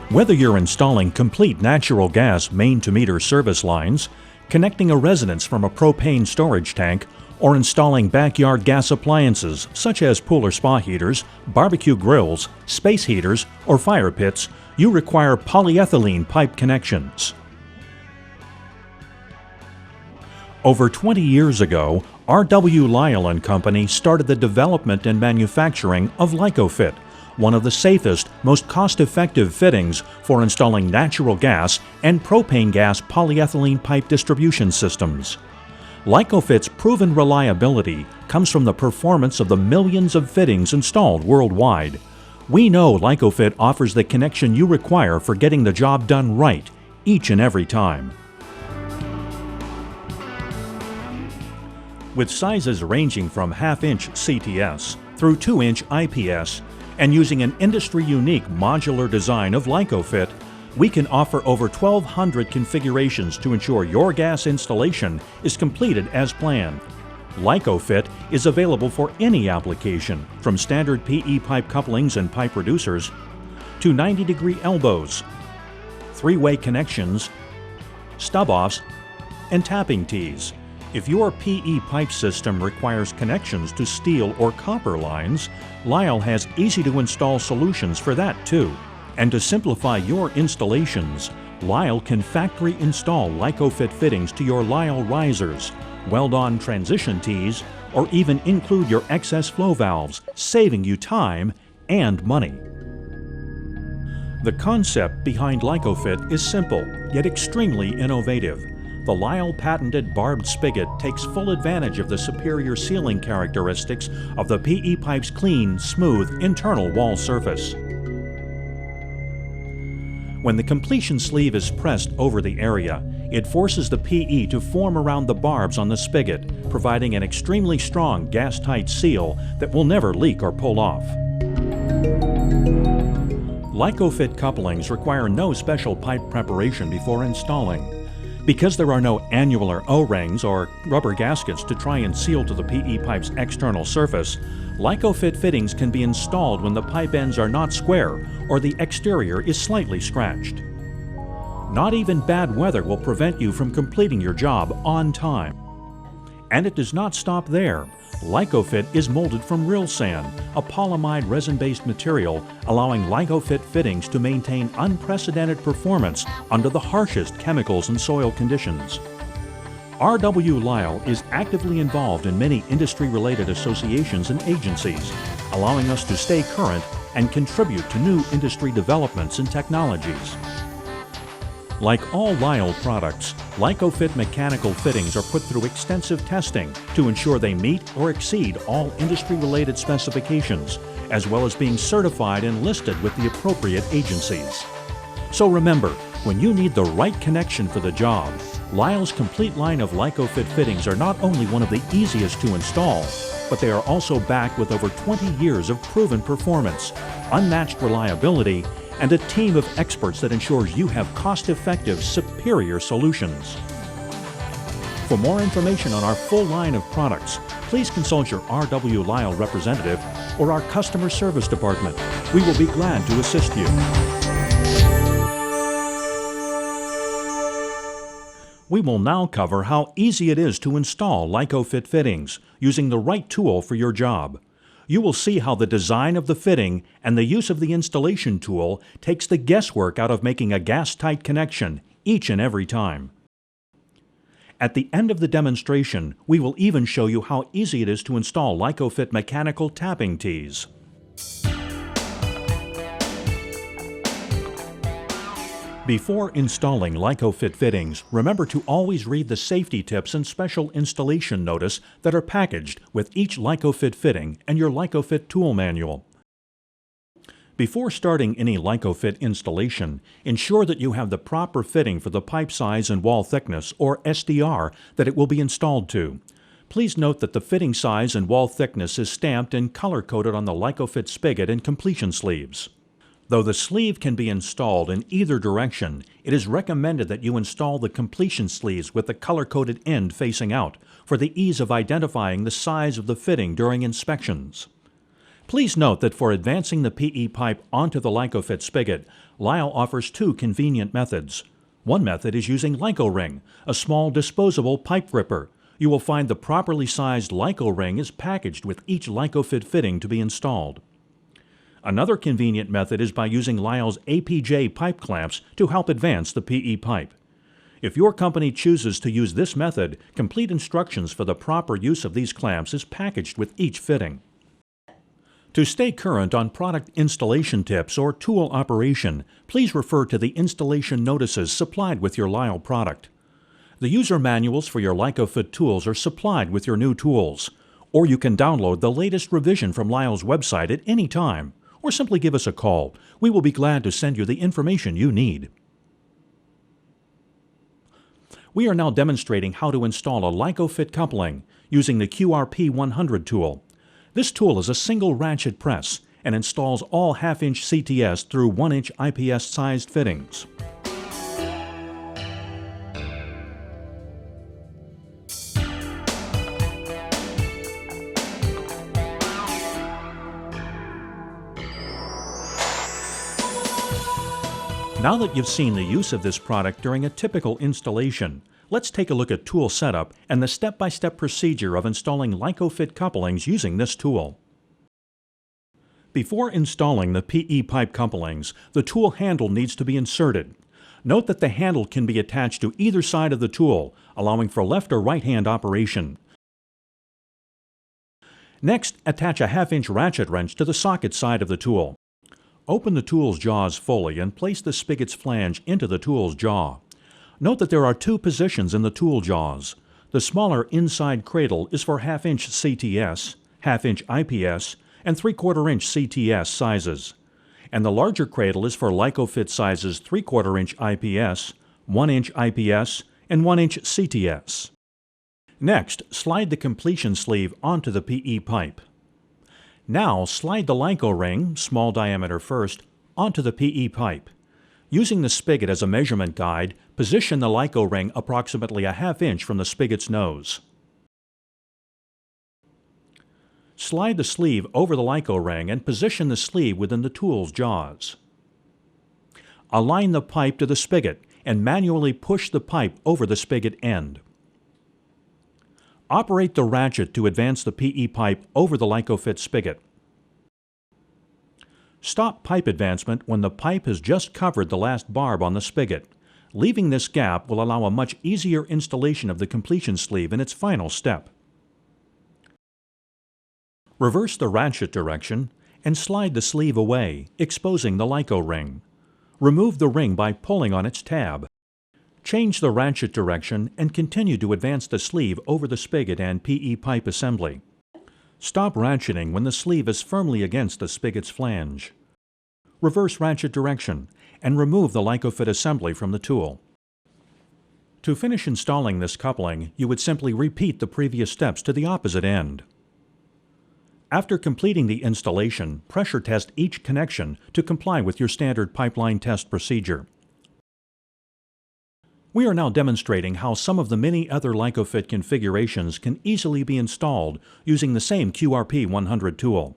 Whether you're installing complete natural gas main-to-meter service lines, connecting a residence from a propane storage tank, or installing backyard gas appliances such as pool or spa heaters, barbecue grills, space heaters, or fire pits, you require polyethylene pipe connections. Over 20 years ago, R.W. Lyle & Company started the development and manufacturing of LycoFit, one of the safest, most cost-effective fittings for installing natural gas and propane gas polyethylene pipe distribution systems. LycoFit's proven reliability comes from the performance of the millions of fittings installed worldwide. We know LycoFit offers the connection you require for getting the job done right, each and every time. With sizes ranging from half-inch CTS through 2-inch IPS, and using an industry-unique modular design of LycoFit, we can offer over 1,200 configurations to ensure your gas installation is completed as planned. LycoFit is available for any application, from standard PE pipe couplings and pipe reducers to 90-degree elbows, 3-way connections, stub-offs, and tapping tees. If your PE pipe system requires connections to steel or copper lines, Lyle has easy-to-install solutions for that too. And to simplify your installations, Lyle can factory install LycoFit fittings to your Lyle risers, weld-on transition tees, or even include your excess flow valves, saving you time and money. The concept behind LycoFit is simple, yet extremely innovative. The Lyle patented barbed spigot takes full advantage of the superior sealing characteristics of the PE pipe's clean, smooth, internal wall surface. When the completion sleeve is pressed over the area, it forces the PE to form around the barbs on the spigot, providing an extremely strong gas-tight seal that will never leak or pull off. LycoFit couplings require no special pipe preparation before installing. Because there are no annular O-rings or rubber gaskets to try and seal to the PE pipe's external surface, LycoFit fittings can be installed when the pipe ends are not square or the exterior is slightly scratched. Not even bad weather will prevent you from completing your job on time. And it does not stop there. LycoFit is molded from real sand, a polyamide resin-based material, allowing LycoFit fittings to maintain unprecedented performance under the harshest chemicals and soil conditions. R.W. Lyle is actively involved in many industry-related associations and agencies, allowing us to stay current and contribute to new industry developments and technologies. Like all Lyle products, LycoFit mechanical fittings are put through extensive testing to ensure they meet or exceed all industry-related specifications, as well as being certified and listed with the appropriate agencies. So remember, when you need the right connection for the job, Lyle's complete line of LycoFit fittings are not only one of the easiest to install, but they are also backed with over 20 years of proven performance, unmatched reliability, and a team of experts that ensures you have cost-effective, superior solutions. For more information on our full line of products, please consult your R.W. Lyle representative or our customer service department. We will be glad to assist you. We will now cover how easy it is to install LycoFit fittings using the right tool for your job. You will see how the design of the fitting and the use of the installation tool takes the guesswork out of making a gas-tight connection each and every time. At the end of the demonstration, we will even show you how easy it is to install LycoFit mechanical tapping tees. Before installing LycoFit fittings, remember to always read the safety tips and special installation notice that are packaged with each LycoFit fitting and your LycoFit tool manual. Before starting any LycoFit installation, ensure that you have the proper fitting for the pipe size and wall thickness, or SDR, that it will be installed to. Please note that the fitting size and wall thickness is stamped and color-coded on the LycoFit spigot and completion sleeves. Though the sleeve can be installed in either direction, it is recommended that you install the completion sleeves with the color-coded end facing out for the ease of identifying the size of the fitting during inspections. Please note that for advancing the PE pipe onto the LycoFit spigot, Lyle offers two convenient methods. One method is using LycoRing, a small disposable pipe gripper. You will find the properly sized LycoRing is packaged with each LycoFit fitting to be installed. Another convenient method is by using Lyle's APJ pipe clamps to help advance the PE pipe. If your company chooses to use this method, complete instructions for the proper use of these clamps is packaged with each fitting. To stay current on product installation tips or tool operation, please refer to the installation notices supplied with your Lyle product. The user manuals for your LycoFit tools are supplied with your new tools, or you can download the latest revision from Lyle's website at any time, or simply give us a call. We will be glad to send you the information you need. We are now demonstrating how to install a LycoFit coupling using the QRP100 tool. This tool is a single ratchet press and installs all half-inch CTS through 1-inch IPS-sized fittings. Now that you've seen the use of this product during a typical installation, let's take a look at tool setup and the step-by-step procedure of installing LycoFit couplings using this tool. Before installing the PE pipe couplings, the tool handle needs to be inserted. Note that the handle can be attached to either side of the tool, allowing for left or right-hand operation. Next, attach a half-inch ratchet wrench to the socket side of the tool. Open the tool's jaws fully and place the spigot's flange into the tool's jaw. Note that there are two positions in the tool jaws. The smaller inside cradle is for half-inch CTS, half-inch IPS, and 3/4-inch CTS sizes. And the larger cradle is for LycoFit sizes 3/4-inch IPS, 1-inch IPS, and 1-inch CTS. Next, slide the completion sleeve onto the PE pipe. Now slide the LycoRing, small diameter first, onto the PE pipe. Using the spigot as a measurement guide, position the LycoRing approximately a half-inch from the spigot's nose. Slide the sleeve over the LycoRing and position the sleeve within the tool's jaws. Align the pipe to the spigot and manually push the pipe over the spigot end. Operate the ratchet to advance the PE pipe over the LycoFit spigot. Stop pipe advancement when the pipe has just covered the last barb on the spigot. Leaving this gap will allow a much easier installation of the completion sleeve in its final step. Reverse the ratchet direction and slide the sleeve away, exposing the LycoRing. Remove the ring by pulling on its tab. Change the ratchet direction and continue to advance the sleeve over the spigot and PE pipe assembly. Stop ratcheting when the sleeve is firmly against the spigot's flange. Reverse ratchet direction and remove the LycoFit assembly from the tool. To finish installing this coupling, you would simply repeat the previous steps to the opposite end. After completing the installation, pressure test each connection to comply with your standard pipeline test procedure. We are now demonstrating how some of the many other LycoFit configurations can easily be installed using the same QRP100 tool.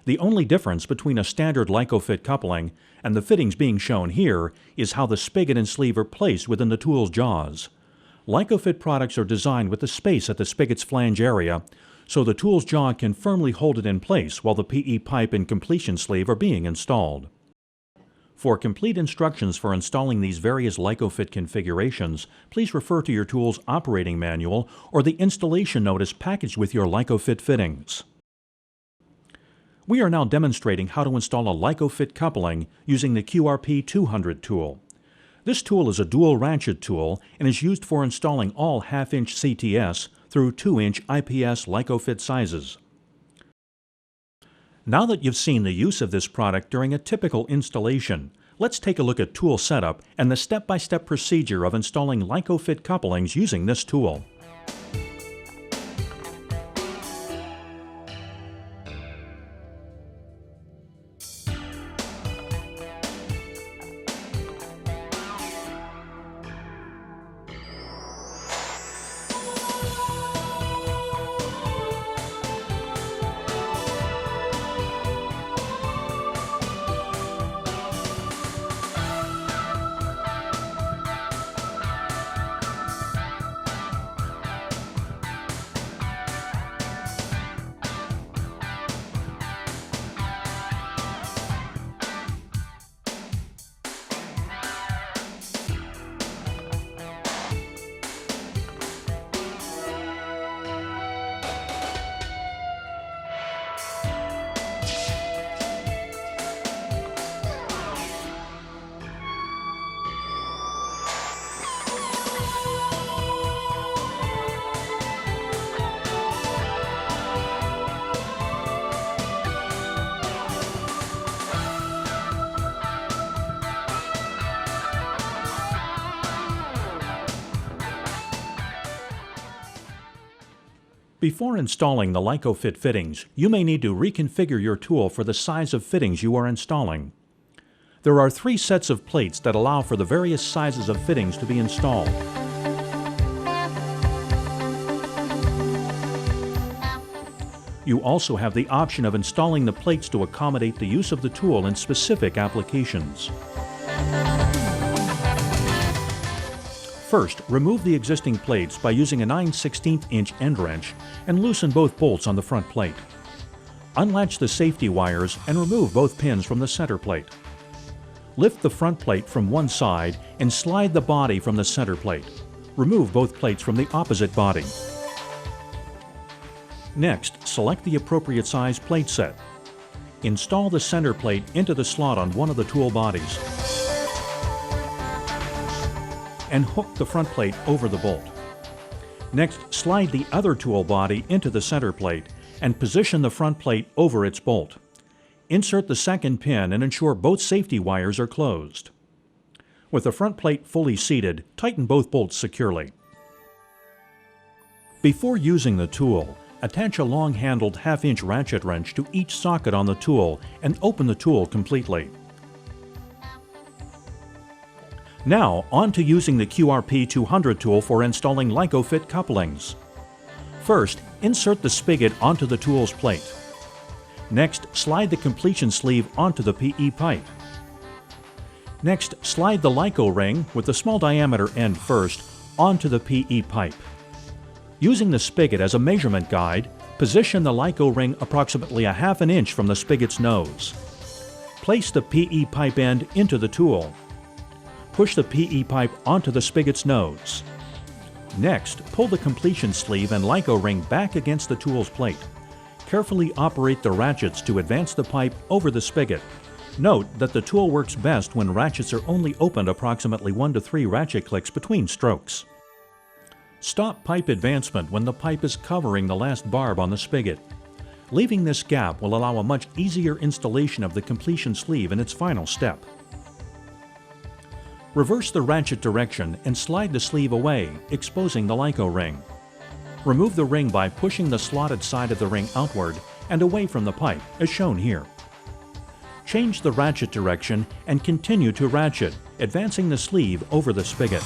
The only difference between a standard LycoFit coupling and the fittings being shown here is how the spigot and sleeve are placed within the tool's jaws. LycoFit products are designed with the space at the spigot's flange area, so the tool's jaw can firmly hold it in place while the PE pipe and completion sleeve are being installed. For complete instructions for installing these various LycoFit configurations, please refer to your tool's operating manual or the installation notice packaged with your LycoFit fittings. We are now demonstrating how to install a LycoFit coupling using the QRP200 tool. This tool is a dual ratchet tool and is used for installing all half-inch CTS through 2-inch IPS LycoFit sizes. Now that you've seen the use of this product during a typical installation, let's take a look at tool setup and the step-by-step procedure of installing LycoFit couplings using this tool. Before installing the LycoFit fittings, you may need to reconfigure your tool for the size of fittings you are installing. There are 3 sets of plates that allow for the various sizes of fittings to be installed. You also have the option of installing the plates to accommodate the use of the tool in specific applications. First, remove the existing plates by using a 9/16" end wrench and loosen both bolts on the front plate. Unlatch the safety wires and remove both pins from the center plate. Lift the front plate from one side and slide the body from the center plate. Remove both plates from the opposite body. Next, select the appropriate size plate set. Install the center plate into the slot on one of the tool bodies and hook the front plate over the bolt. Next, slide the other tool body into the center plate and position the front plate over its bolt. Insert the second pin and ensure both safety wires are closed. With the front plate fully seated, tighten both bolts securely. Before using the tool, attach a long-handled 1/2" ratchet wrench to each socket on the tool and open the tool completely. Now, on to using the QRP 200 tool for installing LycoFit couplings. First, insert the spigot onto the tool's plate. Next, slide the completion sleeve onto the PE pipe. Next, slide the Lyco ring, with the small diameter end first, onto the PE pipe. Using the spigot as a measurement guide, position the Lyco ring approximately 1/2 inch from the spigot's nose. Place the PE pipe end into the tool. Push the PE pipe onto the spigot's nose. Next, pull the completion sleeve and Lyco ring back against the tool's plate. Carefully operate the ratchets to advance the pipe over the spigot. Note that the tool works best when ratchets are only opened approximately 1 to 3 ratchet clicks between strokes. Stop pipe advancement when the pipe is covering the last barb on the spigot. Leaving this gap will allow a much easier installation of the completion sleeve in its final step. Reverse the ratchet direction and slide the sleeve away, exposing the Lyco ring. Remove the ring by pushing the slotted side of the ring outward and away from the pipe, as shown here. Change the ratchet direction and continue to ratchet, advancing the sleeve over the spigot.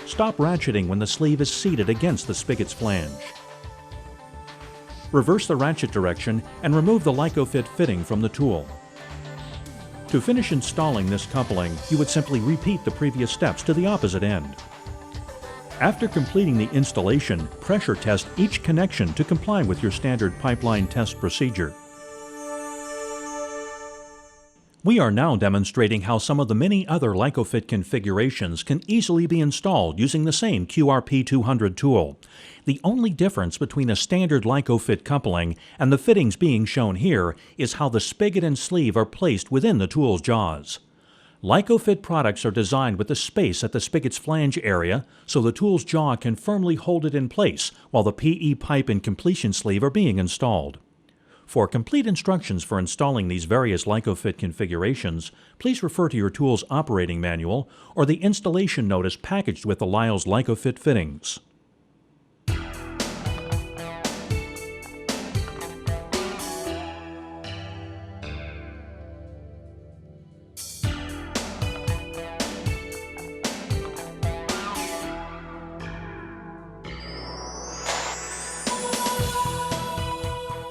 Stop ratcheting when the sleeve is seated against the spigot's flange. Reverse the ratchet direction and remove the LycoFit fitting from the tool. To finish installing this coupling, you would simply repeat the previous steps to the opposite end. After completing the installation, pressure test each connection to comply with your standard pipeline test procedure. We are now demonstrating how some of the many other LycoFit configurations can easily be installed using the same QRP 200 tool. The only difference between a standard LycoFit coupling and the fittings being shown here is how the spigot and sleeve are placed within the tool's jaws. LycoFit products are designed with a space at the spigot's flange area so the tool's jaw can firmly hold it in place while the PE pipe and completion sleeve are being installed. For complete instructions for installing these various LycoFit configurations, please refer to your tool's operating manual or the installation notice packaged with the Lyle's LycoFit fittings.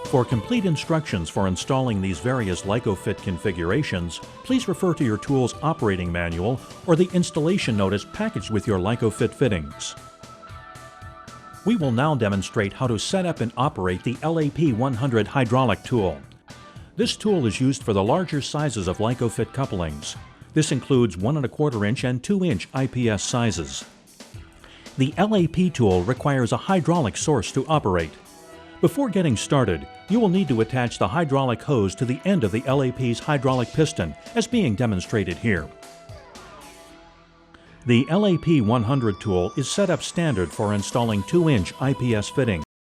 For complete instructions for installing these various LycoFit configurations, please refer to your tool's operating manual or the installation notice packaged with your LycoFit fittings. We will now demonstrate how to set up and operate the LAP 100 hydraulic tool. This tool is used for the larger sizes of LycoFit couplings. This includes 1 1/4 inch and 2 inch IPS sizes. The LAP tool requires a hydraulic source to operate. Before getting started, you will need to attach the hydraulic hose to the end of the LAP's hydraulic piston, as being demonstrated here. The LAP 100 tool is set up standard for installing 2 inch IPS fittings.